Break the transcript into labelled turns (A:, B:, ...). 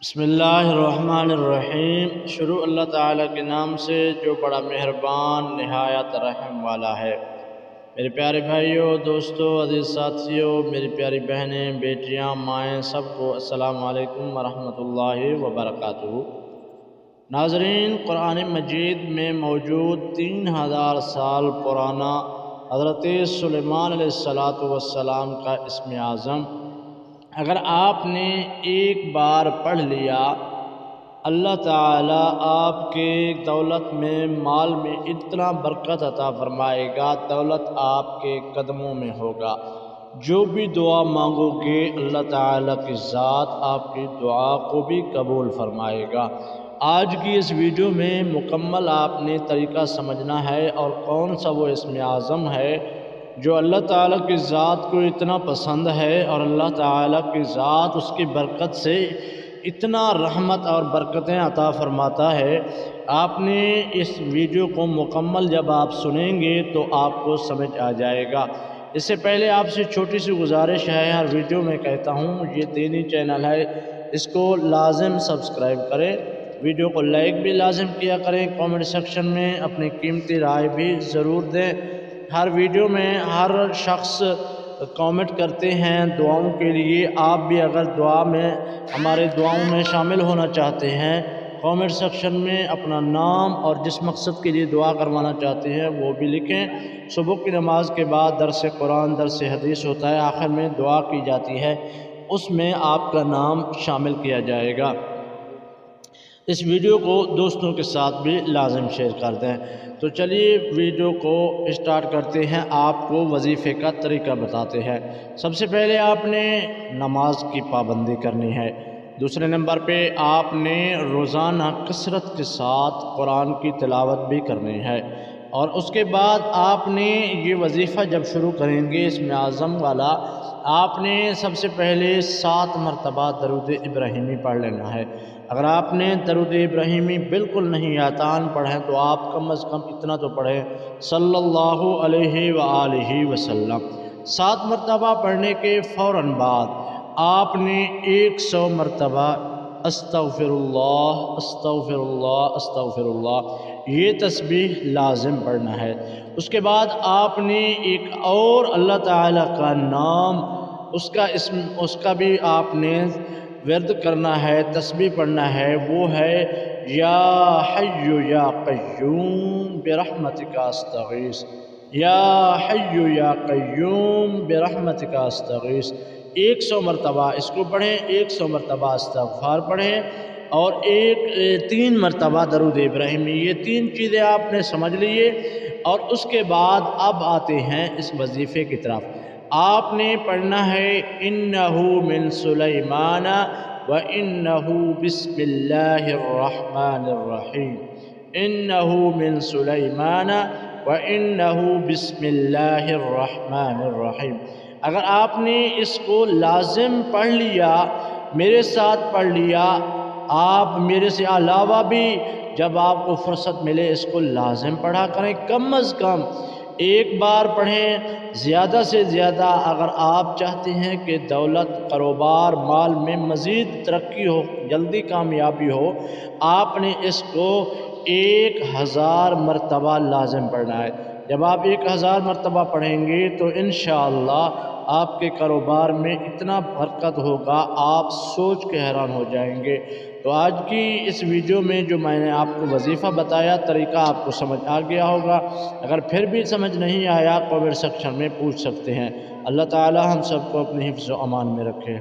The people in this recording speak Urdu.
A: بسم اللہ الرحمن الرحیم۔ شروع اللہ تعالیٰ کے نام سے جو بڑا مہربان نہایت رحم والا ہے۔ میرے پیارے بھائیوں، دوستوں، عزیز ساتھیوں، میری پیاری بہنیں، بیٹیاں، مائیں، سب کو السلام علیکم ورحمۃ اللہ وبرکاتہ۔ ناظرین، قرآن مجید میں موجود 3000 سال پرانا حضرت سلیمان علیہ السلام کا اسم اعظم اگر آپ نے ایک بار پڑھ لیا، اللہ تعالیٰ آپ کے دولت میں، مال میں اتنا برکت عطا فرمائے گا، دولت آپ کے قدموں میں ہوگا۔ جو بھی دعا مانگو گے اللہ تعالیٰ کی ذات آپ کی دعا کو بھی قبول فرمائے گا۔ آج کی اس ویڈیو میں مکمل آپ نے طریقہ سمجھنا ہے اور کون سا وہ اسم اعظم ہے جو اللہ تعالیٰ کی ذات کو اتنا پسند ہے اور اللہ تعالیٰ کی ذات اس کی برکت سے اتنا رحمت اور برکتیں عطا فرماتا ہے۔ آپ نے اس ویڈیو کو مکمل جب آپ سنیں گے تو آپ کو سمجھ آ جائے گا۔ اس سے پہلے آپ سے چھوٹی سی گزارش ہے، ہر ویڈیو میں کہتا ہوں یہ دینی چینل ہے، اس کو لازم سبسکرائب کریں، ویڈیو کو لائک بھی لازم کیا کریں، کامنٹ سیکشن میں اپنی قیمتی رائے بھی ضرور دیں۔ ہر ویڈیو میں ہر شخص کامنٹ کرتے ہیں دعاؤں کے لیے، آپ بھی اگر دعا میں ہمارے دعاؤں میں شامل ہونا چاہتے ہیں، کامنٹ سیکشن میں اپنا نام اور جس مقصد کے لیے دعا کروانا چاہتے ہیں وہ بھی لکھیں۔ صبح کی نماز کے بعد درس قرآن، درس حدیث ہوتا ہے، آخر میں دعا کی جاتی ہے، اس میں آپ کا نام شامل کیا جائے گا۔ اس ویڈیو کو دوستوں کے ساتھ بھی لازم شیئر کر دیں۔ تو چلیے ویڈیو کو اسٹارٹ کرتے ہیں، آپ کو وظیفے کا طریقہ بتاتے ہیں۔ سب سے پہلے آپ نے نماز کی پابندی کرنی ہے۔ دوسرے نمبر پہ آپ نے روزانہ کثرت کے ساتھ قرآن کی تلاوت بھی کرنی ہے، اور اس کے بعد آپ نے یہ وظیفہ جب شروع کریں گے اسم اعظم والا، آپ نے سب سے پہلے 7 مرتبہ درود ابراہیمی پڑھ لینا ہے۔ اگر آپ نے درود ابراہیمی بالکل نہیں آسان پڑھیں تو آپ کم از کم اتنا تو پڑھیں، صلی اللہ علیہ وآلہ وسلم۔ 7 مرتبہ پڑھنے کے فوراً بعد آپ نے 100 مرتبہ استغفر اللہ استغفر اللہ استغفر اللہ یہ تسبیح لازم پڑھنا ہے۔ اس کے بعد آپ نے ایک اور اللہ تعالیٰ کا نام، اس کا بھی آپ نے ورد کرنا ہے، تسبیح پڑھنا ہے، وہ ہے یا حی یا قیوم برحمتک استغیث، یا حی یا قیوم برحمتک استغیث۔ 100 مرتبہ اس کو پڑھیں، 100 مرتبہ استغفار پڑھیں، اور 3 مرتبہ درود ابراہیمی۔ یہ 3 چیزیں آپ نے سمجھ لیے، اور اس کے بعد اب آتے ہیں اس وظیفے کی طرف۔ آپ نے پڑھنا ہے انہو من سلیمان وانہو بسم اللہ الرحمن الرحیم، انہو من سلیمان وانہو بسم اللہ الرحمن الرحیم۔ اگر آپ نے اس کو لازم پڑھ لیا، میرے ساتھ پڑھ لیا، آپ میرے سے علاوہ بھی جب آپ کو فرصت ملے اس کو لازم پڑھا کریں، کم از کم ایک بار پڑھیں، زیادہ سے زیادہ اگر آپ چاہتے ہیں کہ دولت، کاروبار، مال میں مزید ترقی ہو، جلدی کامیابی ہو، آپ نے اس کو 1000 مرتبہ لازم پڑھنا ہے۔ جب آپ 1000 مرتبہ پڑھیں گے تو انشاءاللہ آپ کے کاروبار میں اتنا برکت ہوگا، آپ سوچ کے حیران ہو جائیں گے۔ تو آج کی اس ویڈیو میں جو میں نے آپ کو وظیفہ بتایا، طریقہ آپ کو سمجھ آ گیا ہوگا۔ اگر پھر بھی سمجھ نہیں آیا کامنٹ سیکشن میں پوچھ سکتے ہیں۔ اللہ تعالی ہم سب کو اپنی حفظ و امان میں رکھے۔